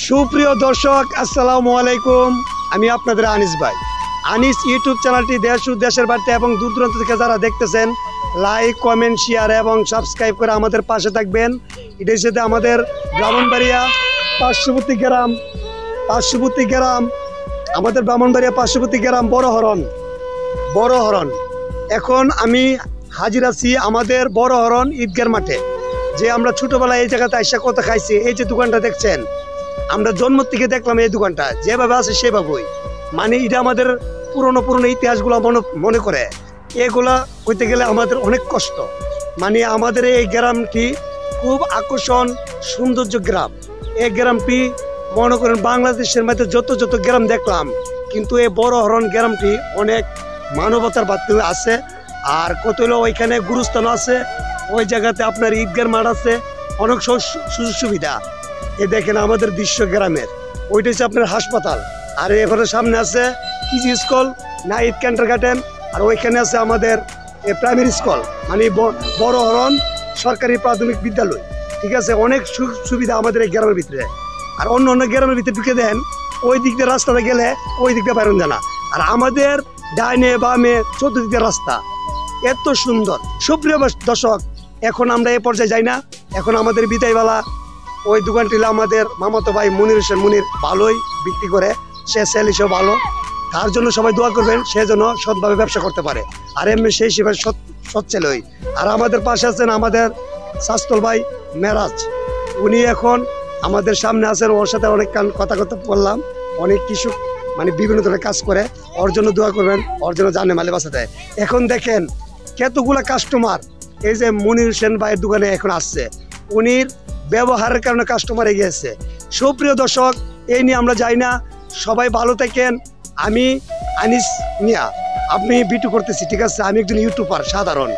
সুপ্রিয় দর্শক আসসালামু আলাইকুম। আমি আপনাদের আনিস ভাই। আনিস ইউটিউব চ্যানেলটি দেশ ও দেশের বাড়িতে এবং দূর দূরান্ত থেকে যারা দেখতেছেন লাইক কমেন্ট শেয়ার এবং সাবস্ক্রাইব করে আমাদের পাশে থাকবেন। এটার সাথে আমাদের ব্রাহ্মণবাড়িয়া পার্শ্ববর্তী গ্রাম আমাদের ব্রাহ্মণবাড়িয়া পার্শ্ববর্তী গ্রাম বড় হরণ। এখন আমি হাজির আছি আমাদের বড় হরণ ঈদগার মাঠে। যে আমরা ছোটবেলায় এই জায়গাতে আইসা কত খাইছি। এই যে দোকানটা দেখছেন, আমরা জন্ম থেকে দেখলাম এই দোকানটা যেভাবে আছে সেভাবেই, মানে এটা আমাদের পুরনো ইতিহাসগুলো মনে করে। এগুলা হইতে গেলে আমাদের অনেক কষ্ট। মানে আমাদের এই গ্রামটি খুব আকর্ষণ সৌন্দর্য গ্রাম। এই গ্রামটি মনে করেন বাংলাদেশের মধ্যে যত গ্রাম দেখলাম, কিন্তু এই বড় হরণ গ্রামটি অনেক মানবতার বাড়তে আছে। আর কত হলো ওইখানে গুরুস্থান আছে, ওই জায়গাতে আপনার ঈদগার মাঠ আছে, অনেক সুযোগ সুবিধা। এ দেখেন আমাদের দৃশ্য গ্রামের, ওইটা হচ্ছে আপনার হাসপাতাল। আর এখানে সামনে আছে KG school night canter garden. আর ওইখানে আছে আমাদের প্রাইমারি স্কুল, মানে বড় হরণ সরকারি প্রাথমিক বিদ্যালয়। ঠিক আছে, অনেক সুবিধা আমাদের এই গ্রামের ভিতরে। আর অন্য গ্রামের ভিতরে ঢুকে দেন, ওই দিক দিয়ে রাস্তাটা গেলে ওই দিকটা বাইরন জানা। আর আমাদের ডাইনে বামে চতুর্দিকে রাস্তা, এত সুন্দর। সুপ্রিয় দর্শক, এখন আমরা এ পর্যায়ে যাই না। এখন আমাদের বিদায়বেলা ওই দোকানটি আমাদের মামাতো ভাই মনির হোসেন মুনির ভালোই বিক্রি করে, সে সেল হিসেবে ভালো। তার জন্য সবাই দোয়া করবেন, সে যেন সৎভাবে ব্যবসা করতে পারে। আর এমনি সেই হিসেবে সৎ ছেলে। আর আমাদের পাশে আছেন আমাদের শাস্তল ভাই মেরাজ, উনি এখন আমাদের সামনে আছেন। ওর সাথে অনেক কথা বললাম, অনেক কিছু মানে বিভিন্ন ধরনের কাজ করে। ওর জন্য দোয়া করবেন, ওর জন্য জানে মালে বাসা দেয়। এখন দেখেন কতগুলা কাস্টমার এই যে মনির হোসেন ভাইয়ের দোকানে এখন আসছে। উনির ব্যবহারের কারণে কাস্টমার এগিয়ে এসছে। সুপ্রিয় দর্শক, এই নিয়ে আমরা যাই না। সবাই ভালো থাকেন। আমি আনিস মিয়া, আপনি ভিডিও করতেছি, ঠিক আছে? আমি একজন ইউটিউবার সাধারণ।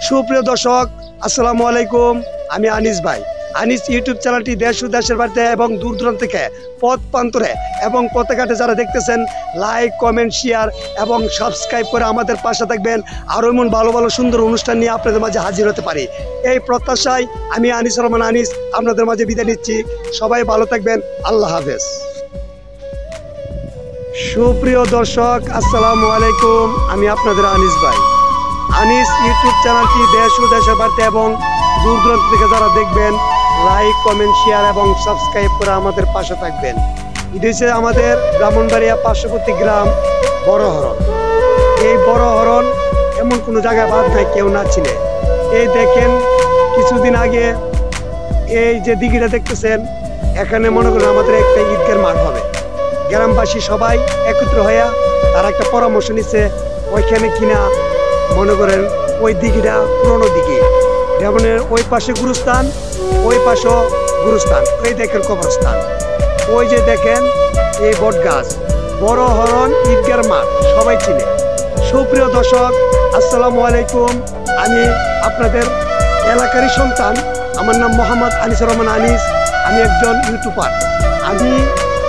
সুপ্রিয় দর্শক আসসালামু আলাইকুম। আমি আনিস ভাই। আনিস ইউটিউব চ্যানেলটি দেশ ও দেশের বাড়িতে এবং দূর দূরান্ত থেকে পথ প্রান্তরে এবং পথঘাটে যারা দেখতেছেন লাইক কমেন্ট শেয়ার এবং সাবস্ক্রাইব করে আমাদের পাশে থাকবেন। আরও এমন ভালো সুন্দর অনুষ্ঠান নিয়ে আপনাদের মাঝে হাজির হতে পারি, এই প্রত্যাশায় আমি আনিস রহমান আনিস আপনাদের মাঝে বিদায় নিচ্ছি। সবাই ভালো থাকবেন। আল্লাহ হাফেজ। সুপ্রিয় দর্শক আসসালামু আলাইকুম। আমি আপনাদের আনিস ভাই। আনিস ইউটিউব চ্যানেলটি দেশ ও দেশের বাড়িতে এবং দূর দূরান্ত থেকে যারা দেখবেন লাইক কমেন্ট শেয়ার এবং সাবস্ক্রাইব করে আমাদের পাশে থাকবেন। এটা হচ্ছে আমাদের ব্রাহ্মণবাড়িয়া পার্শ্ববর্তী গ্রাম বড় হরণ। এই বড় হরণ এমন কোনো জায়গায় বাদ নাই কেউ না চিনে। এই দেখেন কিছুদিন আগে এই যে দিঘিটা দেখতেছেন, এখানে মনে করেন আমাদের একটা ঈদগার মাঠ হবে। গ্রামবাসী সবাই একত্র হইয়া তারা একটা পরামর্শ নিচ্ছে, ওইখানে কিনা মনে করেন ওই দিঘিটা পুরনো দিঘি, যেমন ওই পাশে গুরুস্থান, ওই পাশেও গুরুস্থান, ওই দেখেন কবরস্থান, ওই যে দেখেন এই বট গাছ। বড় হরণ ঈদগার মাঠ সবাই চিনে। সুপ্রিয় দর্শক আসসালামু আলাইকুম। আমি আপনাদের এলাকারই সন্তান। আমার নাম মোহাম্মদ আনিসুর রহমান আনিস। আমি একজন ইউটিউবার। আমি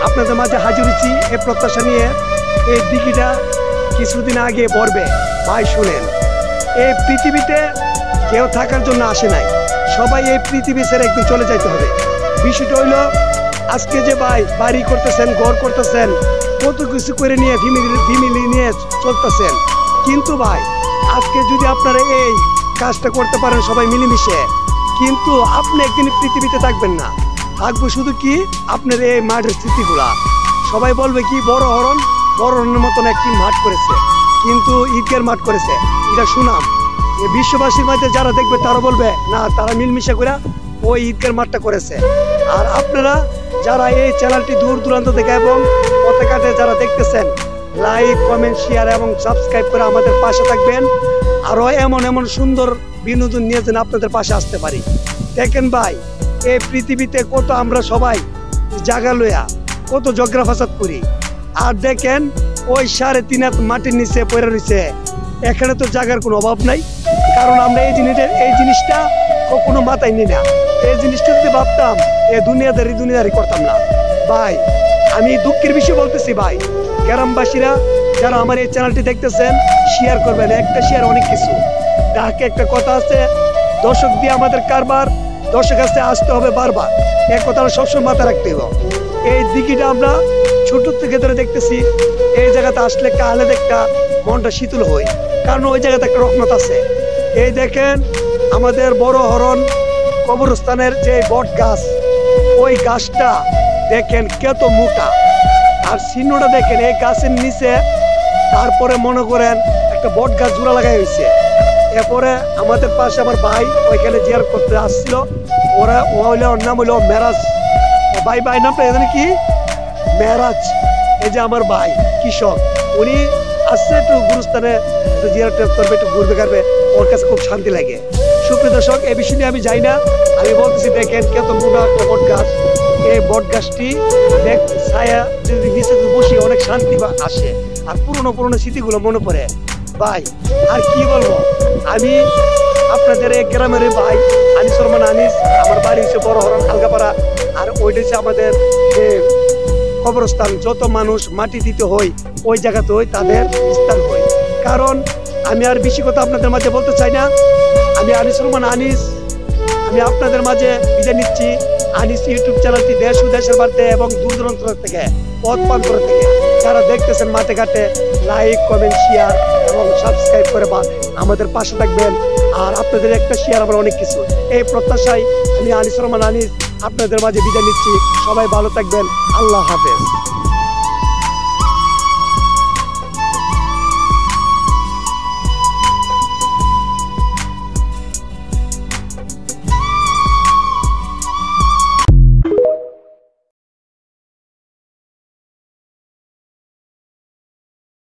আপনাদের মাঝে হাজির হচ্ছি এই প্রত্যাশা নিয়ে। এই দিঘিটা কিছুদিন আগে পড়বে। ভাই শুনেন, এই পৃথিবীতে কেউ থাকার জন্য আসে নাই, সবাই এই পৃথিবী ছেড়ে একদিন চলে যাইতে হবে। বিষয়টা হইল আজকে যে ভাই বাড়ি করতেছেন, ঘর করতেছেন, কত কিছু করে নিয়ে ফ্যামিলি নিয়ে চলতেছেন, কিন্তু ভাই আজকে যদি আপনারা এই কাজটা করতে পারেন সবাই মিলেমিশে, কিন্তু আপনি একদিন পৃথিবীতে থাকবেন না, থাকবো শুধু কি আপনার এই মাঠের স্মৃতিগুলা। সবাই বলবে কি বড় হরণের মতন একটি মাঠ করেছে, কিন্তু ঈদগার মাঠ করেছে, এটা সুনাম। এই বিশ্ববাসীর মধ্যে যারা দেখবে তারা বলবে না, তারা মিলমিশে করে ওই ঈদগার মাঠটা করেছে। আর আপনারা যারা এই চ্যানেলটি দূর দূরান্ত থেকে এবং পথঘাটে যারা দেখতেছেন লাইক কমেন্ট শেয়ার এবং সাবস্ক্রাইব করে আমাদের পাশে থাকবেন। আরও এমন সুন্দর বিনোদন নিয়ে যেন আপনাদের পাশে আসতে পারি। দেখেন ভাই, এই পৃথিবীতে কত আমরা সবাই জায়গা লইয়া কত ঝগড়া ফাসাদ করি। আর দেখেন ওই 3.5 হাত মাটির নিচে পড়ে রয়েছে, এখানে তো জায়গার কোনো অভাব নাই। কারণ আমরা এই জিনিসটা কখনো মাথায় নিই না। এই জিনিসটা যদি ভাবতাম এই দুনিয়াদারি করতাম না। ভাই আমি দুঃখের বিষয় বলতেছি, ভাই গ্রামবাসীরা যারা আমার এই চ্যানেলটি দেখতেছেন শেয়ার করবেন। একটা শেয়ার অনেক কিছু। ঢাকে একটা কথা আছে, দর্শক দিয়ে আমাদের কারবার, দর্শক কাছে আসতে হবে বারবার, এক কথাটা সবসময় মাথায় রাখতে হবে। এই দিঘিটা আমরা ছোট থেকে ধরে দেখতেছি, এই জায়গাতে আসলে কালে দেখা মনটা শীতল হয়, কারণ ওই জায়গাতে একটা রহমত আছে। এই দেখেন আমাদের বড় হরণ কবরস্থানের যে বট গাছ, ওই গাছটা দেখেন কত মোটা, আর চিহ্নটা দেখেন এই গাছের নিচে। তারপরে মনে করেন একটা বট গাছ জোড়া লাগাই হয়েছে। এরপরে আমাদের পাশে আমার ভাই ওইখানে জিয়ারত করতে আসছিল, ওরা ওর নাম হইল মেরাজ। ভাই ভাই নামটা এখানে কি? মেরাজ। এই যে আমার ভাই কৃষক, উনি আসছে একটু গুরুস্থানে একটু জিয়ারত করবে, একটু ঘুরবে ঘাড়বে, ওর কাছে খুব শান্তি লাগে। সুপ্রিয় দর্শক, এই বিষয় নিয়ে আমি যাই না, আমি বলতেছি দেখেন কত মোটা একটা বট গাছ। এই বট গাছটি ছায়া যদি নিচে বসি অনেক শান্তি আসে, আর পুরনো পুরনো স্মৃতিগুলো মনে পড়ে। ভাই আর কি বলবো, আমি আপনাদের এক গ্রামের ভাই আনিস রহমান আনিস। আমার বাড়ি হচ্ছে বড় হরণ আলগাপাড়া, আর ওইটা হচ্ছে আমাদের যে কবরস্থান। যত মানুষ মাটি দিতে হয় ওই জায়গাতে হয় তাদের স্থান হয়। কারণ আমি আর বেশি কথা আপনাদের মাঝে বলতে চাই না। আমি আনিস রহমান আনিস, আমি আপনাদের মাঝে বিদায় নিচ্ছি। আনিস ইউটিউব চ্যানেলটি দেশ ও দেশের বাড়িতে এবং দূর দূরান্ত থেকে, পথ প্রান্তর থেকে যারা দেখতেছেন মাঠে ঘাটে, লাইক কমেন্ট শেয়ার এবং সাবস্ক্রাইব করে আমাদের পাশে থাকবেন। আর আপনাদের একটা শেয়ার আমার অনেক কিছু, এই প্রত্যাশায় আমি আনিস রহমান আনিস আপনাদের মাঝে বিদায় নিচ্ছি। সবাই ভালো থাকবেন, আল্লাহ হাফেজ।